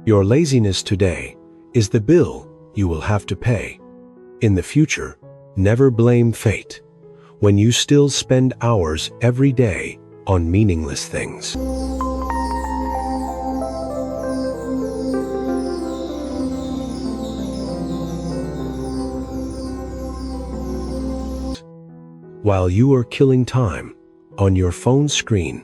Your laziness today is the bill you will have to pay. In the future, never blame fate when you still spend hours every day on meaningless things. While you are killing time on your phone screen,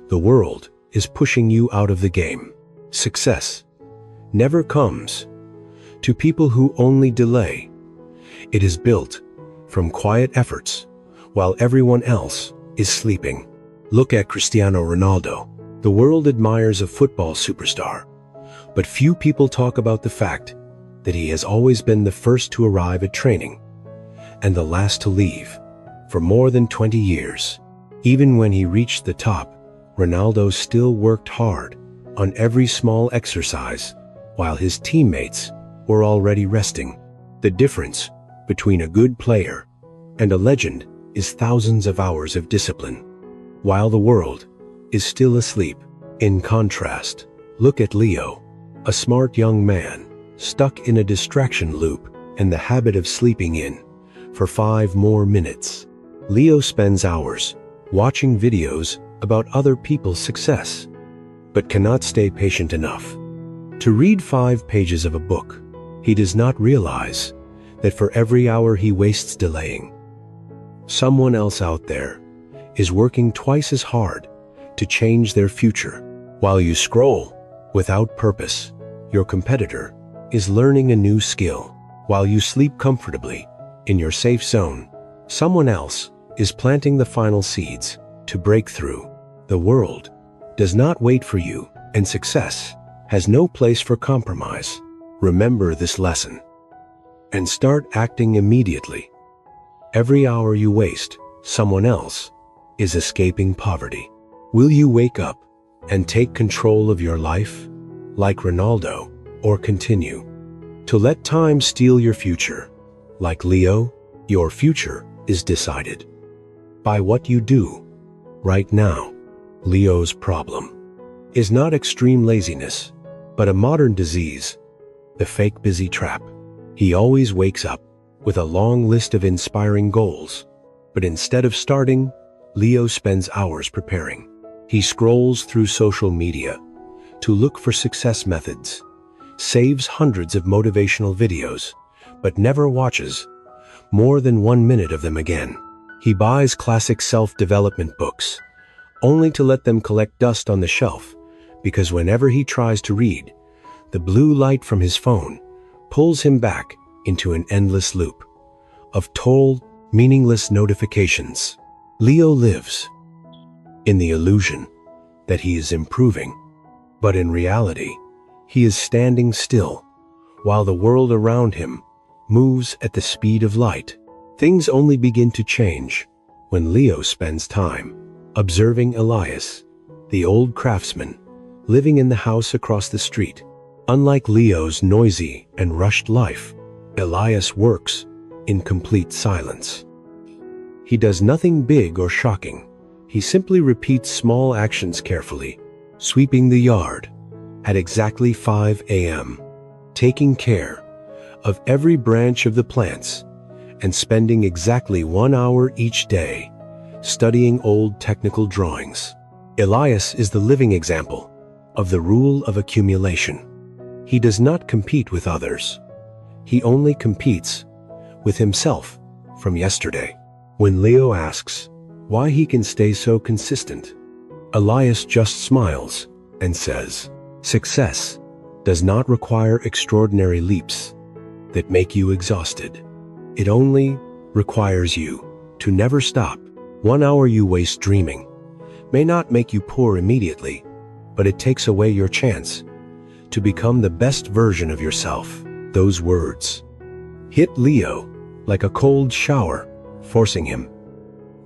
the world is pushing you out of the game. Success never comes to people who only delay. It is built from quiet efforts while everyone else is sleeping. Look at Cristiano Ronaldo. The world admires a football superstar, but few people talk about the fact that he has always been the first to arrive at training and the last to leave for more than 20 years. Even when he reached the top, Ronaldo still worked hard on every small exercise while his teammates were already resting. The difference between a good player and a legend is thousands of hours of discipline, while the world is still asleep. In contrast, look at Leo, a smart young man stuck in a distraction loop and the habit of sleeping in for 5 more minutes. Leo spends hours watching videos about other people's success, but cannot stay patient enough to read 5 pages of a book. He does not realize that for every hour he wastes delaying, someone else out there is working twice as hard to change their future. While you scroll without purpose, your competitor is learning a new skill. While you sleep comfortably in your safe zone, someone else is planting the final seeds to break through. The world does not wait for you, and success has no place for compromise. Remember this lesson and start acting immediately. Every hour you waste, someone else is escaping poverty. Will you wake up and take control of your life like Ronaldo, or continue to let time steal your future? Like Leo, your future is decided by what you do right now. Leo's problem is not extreme laziness, but a modern disease, the fake busy trap. He always wakes up with a long list of inspiring goals, but instead of starting, Leo spends hours preparing. He scrolls through social media to look for success methods, saves hundreds of motivational videos, but never watches more than 1 minute of them again. He buys classic self-development books, only to let them collect dust on the shelf, because whenever he tries to read, the blue light from his phone pulls him back into an endless loop of told, meaningless notifications. Leo lives in the illusion that he is improving, but in reality, he is standing still while the world around him moves at the speed of light. Things only begin to change when Leo spends time observing Elias, the old craftsman living in the house across the street. Unlike Leo's noisy and rushed life, Elias works in complete silence. He does nothing big or shocking. He simply repeats small actions carefully, sweeping the yard at exactly 5 a.m., taking care of every branch of the plants, and spending exactly 1 hour each day studying old technical drawings. Elias is the living example of the rule of accumulation. He does not compete with others. He only competes with himself from yesterday. When Leo asks why he can stay so consistent, Elias just smiles and says, "Success does not require extraordinary leaps that make you exhausted. It only requires you to never stop. 1 hour you waste dreaming may not make you poor immediately, but it takes away your chance to become the best version of yourself." Those words hit Leo like a cold shower, forcing him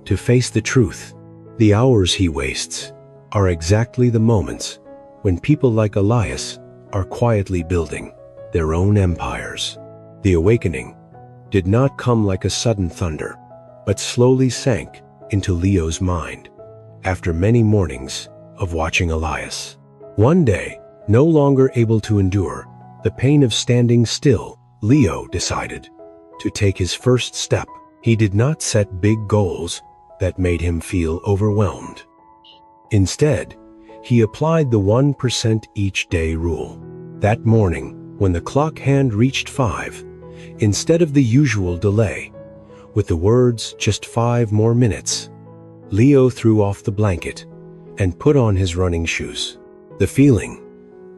to face the truth. The hours he wastes are exactly the moments when people like Elias are quietly building their own empires. The awakening did not come like a sudden thunder, but slowly sank into Leo's mind after many mornings of watching Elias. One day, No longer able to endure the pain of standing still, Leo decided to take his first step. He did not set big goals that made him feel overwhelmed. Instead, he applied the 1% each day rule. That morning, when the clock hand reached 5, instead of the usual delay, with the words "just 5 more minutes," Leo threw off the blanket and put on his running shoes. The feeling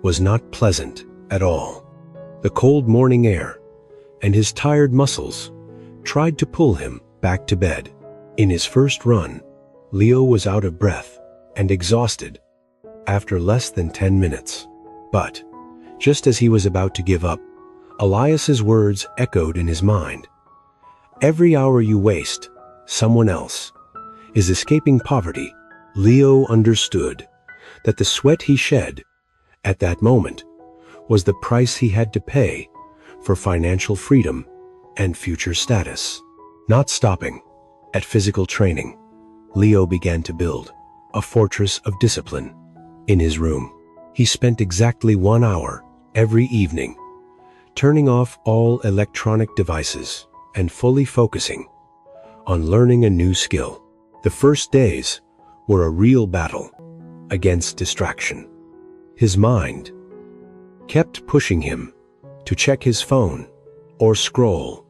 was not pleasant at all. The cold morning air and his tired muscles tried to pull him back to bed. In his first run, Leo was out of breath and exhausted after less than 10 minutes. But just as he was about to give up, Elias's words echoed in his mind. "Every hour you waste, someone else is escaping poverty." Leo understood that the sweat he shed at that moment was the price he had to pay for financial freedom and future status. Not stopping at physical training, Leo began to build a fortress of discipline in his room. He spent exactly 1 hour every evening, turning off all electronic devices and fully focusing on learning a new skill. The first days were a real battle against distraction. His mind kept pushing him to check his phone or scroll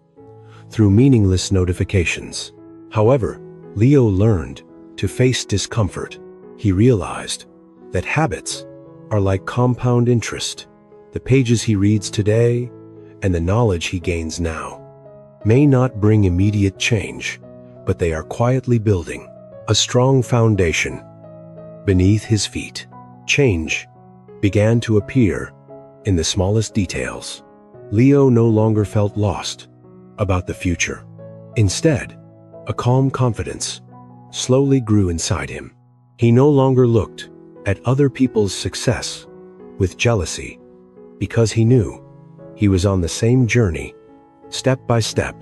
through meaningless notifications. However, Leo learned to face discomfort. He realized that habits are like compound interest. The pages he reads today and the knowledge he gains now may not bring immediate change, but they are quietly building a strong foundation beneath his feet. Change began to appear in the smallest details. Leo no longer felt lost about the future. Instead, a calm confidence slowly grew inside him. He no longer looked at other people's success with jealousy because he knew he was on the same journey, step by step.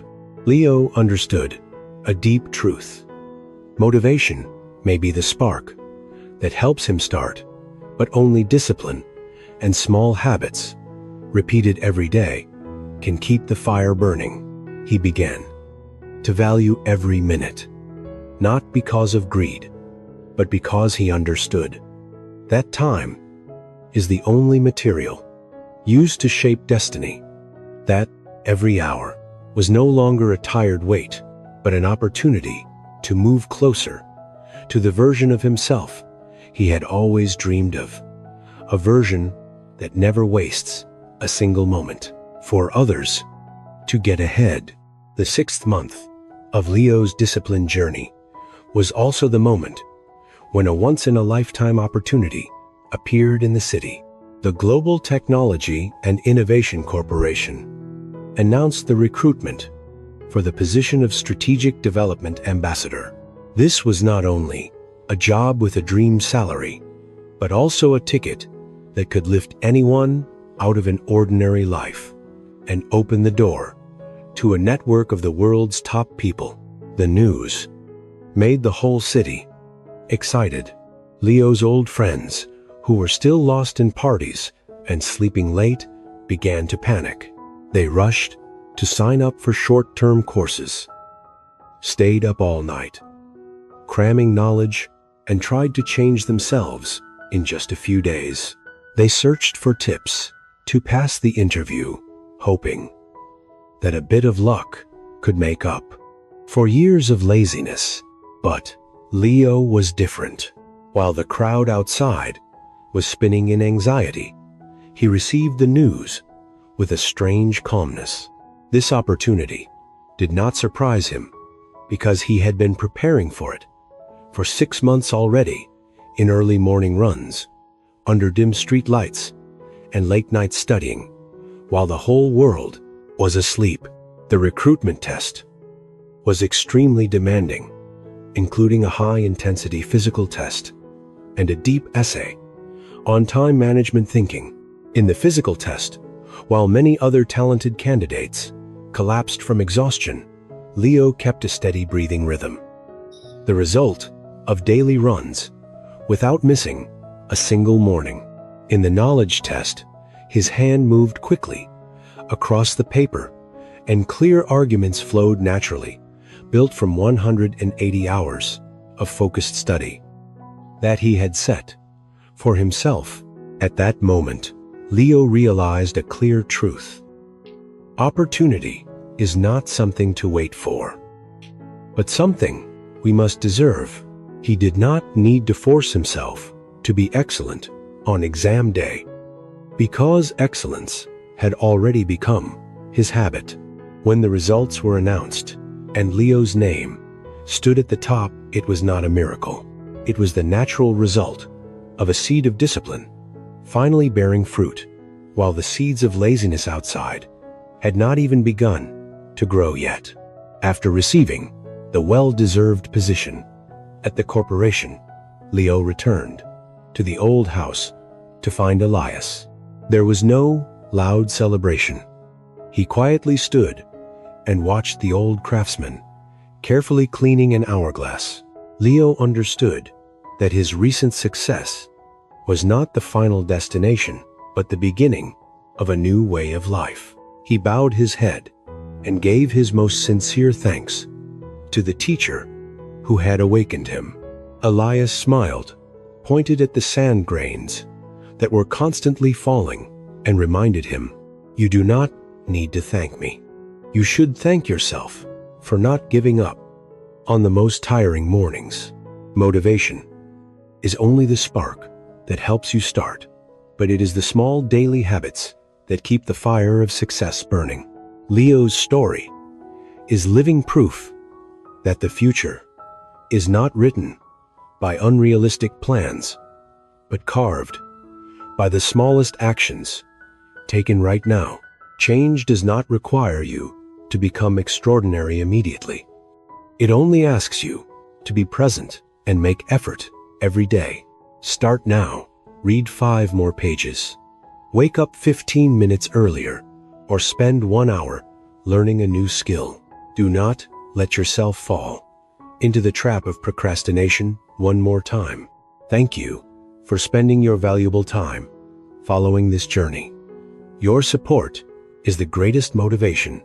Leo understood a deep truth. Motivation may be the spark that helps him start, but only discipline and small habits, repeated every day, can keep the fire burning. He began to value every minute, not because of greed, but because he understood that time is the only material used to shape destiny. That every hour was no longer a tired wait, but an opportunity to move closer to the version of himself he had always dreamed of, a version that never wastes a single moment for others to get ahead. The 6th month of Leo's discipline journey was also the moment when a once-in-a-lifetime opportunity appeared in the city. The Global Technology and Innovation Corporation announced the recruitment for the position of Strategic Development Ambassador. This was not only a job with a dream salary, but also a ticket that could lift anyone out of an ordinary life and open the door to a network of the world's top people. The news made the whole city excited. Leo's old friends, who were still lost in parties and sleeping late, began to panic. They rushed to sign up for short-term courses, stayed up all night, cramming knowledge, and tried to change themselves in just a few days. They searched for tips to pass the interview, hoping that a bit of luck could make up for years of laziness. But Leo was different. While the crowd outside was spinning in anxiety, he received the news with a strange calmness. This opportunity did not surprise him because he had been preparing for it for 6 months already, in early morning runs, under dim street lights, and late night studying, while the whole world was asleep. The recruitment test was extremely demanding, including a high-intensity physical test and a deep essay on time management thinking. In the physical test, while many other talented candidates collapsed from exhaustion, Leo kept a steady breathing rhythm. The result of daily runs, without missing a single morning, In the knowledge test, his hand moved quickly across the paper, and clear arguments flowed naturally, built from 180 hours of focused study that he had set for himself. At that moment, Leo realized a clear truth. Opportunity is not something to wait for, but something we must deserve. He did not need to force himself to be excellent on exam day, because excellence had already become his habit. When the results were announced and Leo's name stood at the top, it was not a miracle. It was the natural result of a seed of discipline finally bearing fruit, while the seeds of laziness outside had not even begun to grow yet. After receiving the well-deserved position at the corporation, Leo returned to the old house to find Elias. There was no loud celebration. He quietly stood and watched the old craftsman carefully cleaning an hourglass. Leo understood that his recent success was not the final destination, but the beginning of a new way of life. He bowed his head and gave his most sincere thanks to the teacher who had awakened him. Elias smiled, pointed at the sand grains that were constantly falling, and reminded him, "You do not need to thank me. You should thank yourself for not giving up on the most tiring mornings. Motivation is only the spark that helps you start, but it is the small daily habits that keep the fire of success burning." Leo's story is living proof that the future is not written by unrealistic plans, but carved by the smallest actions taken right now. Change does not require you to become extraordinary immediately. It only asks you to be present and make effort every day. Start now. Read 5 more pages. Wake up 15 minutes earlier, or spend 1 hour learning a new skill. Do not let yourself fall into the trap of procrastination one more time. Thank you for spending your valuable time following this journey. Your support is the greatest motivation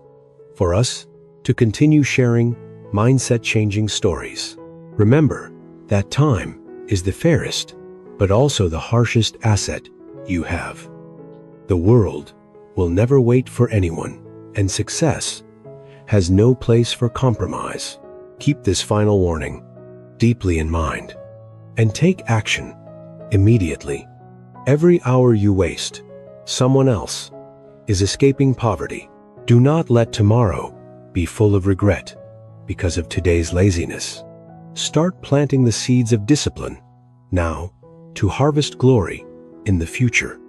for us to continue sharing mindset-changing stories. Remember that time is the fairest, but also the harshest asset you have. The world will never wait for anyone, and success has no place for compromise. Keep this final warning deeply in mind and take action immediately. Every hour you waste, someone else is escaping poverty. Do not let tomorrow be full of regret because of today's laziness. Start planting the seeds of discipline now to harvest glory in the future.